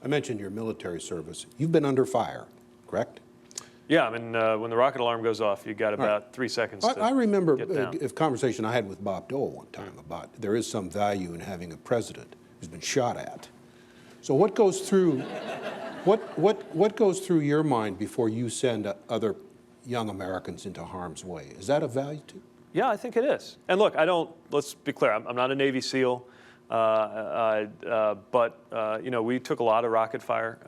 I mentioned your military service. You've been under fire, correct? Yeah, I mean, when the rocket alarm goes off, you got about 3 seconds to I remember get down. a conversation I had with Bob Dole one time about there is some value in having a president who's been shot at. So what goes through, what goes through your mind before you send other young Americans into harm's way? Is that of value to you? Yeah, I think it is. And look, let's be clear, I'm not a Navy SEAL, but you know, we took a lot of rocket fire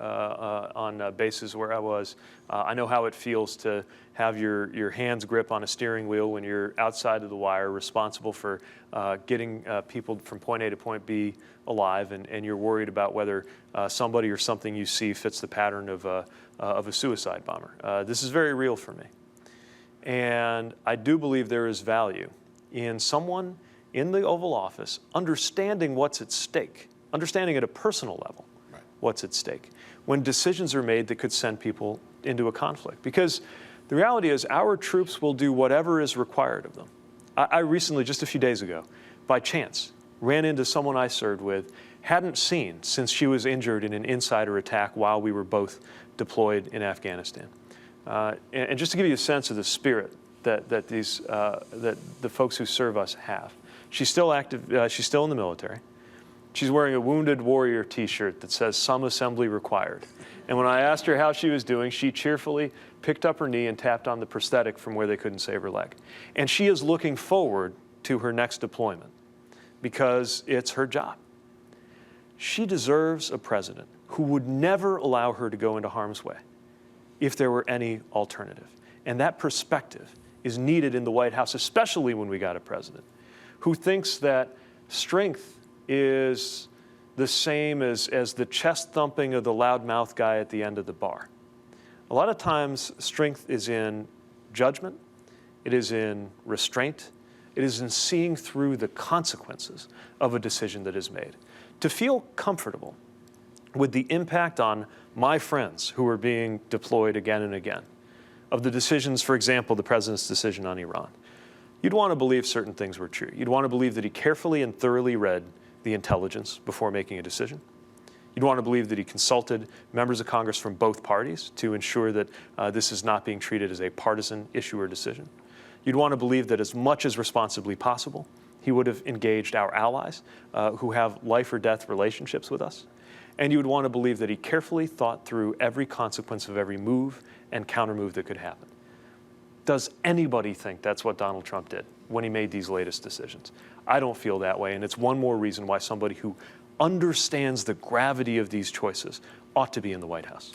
on bases where I was. I know how it feels to have your hands grip on a steering wheel when you're outside of the wire, responsible for getting people from point A to point B alive, and you're worried about whether somebody or something you see fits the pattern of a suicide bomber. This is very real for me. And I do believe there is value in someone in the Oval Office understanding what's at stake, understanding at a personal level what's at stake when decisions are made that could send people into a conflict. Because the reality is our troops will do whatever is required of them. I recently, just a few days ago, by chance, ran into someone I served with, hadn't seen since she was injured in an insider attack while we were both deployed in Afghanistan. And just to give you a sense of the spirit that the folks who serve us have. She's still active, she's still in the military. She's wearing a Wounded Warrior t-shirt that says "Some Assembly Required." And when I asked her how she was doing, she cheerfully picked up her knee and tapped on the prosthetic from where they couldn't save her leg. And she is looking forward to her next deployment because it's her job. She deserves a president who would never allow her to go into harm's way if there were any alternative. And that perspective is needed in the White House, especially when we got a president who thinks that strength is the same as the chest thumping of the loudmouth guy at the end of the bar. A lot of times, strength is in judgment, it is in restraint, it is in seeing through the consequences of a decision that is made. To feel comfortable with the impact on my friends who are being deployed again and again, of the decisions, for example, the president's decision on Iran, you'd want to believe certain things were true. You'd want to believe that he carefully and thoroughly read the intelligence before making a decision. You'd want to believe that he consulted members of Congress from both parties to ensure that this is not being treated as a partisan issue or decision. You'd want to believe that as much as responsibly possible, he would have engaged our allies who have life or death relationships with us. And you would want to believe that he carefully thought through every consequence of every move and countermove that could happen. Does anybody think that's what Donald Trump did when he made these latest decisions? I don't feel that way, and it's one more reason why somebody who understands the gravity of these choices ought to be in the White House.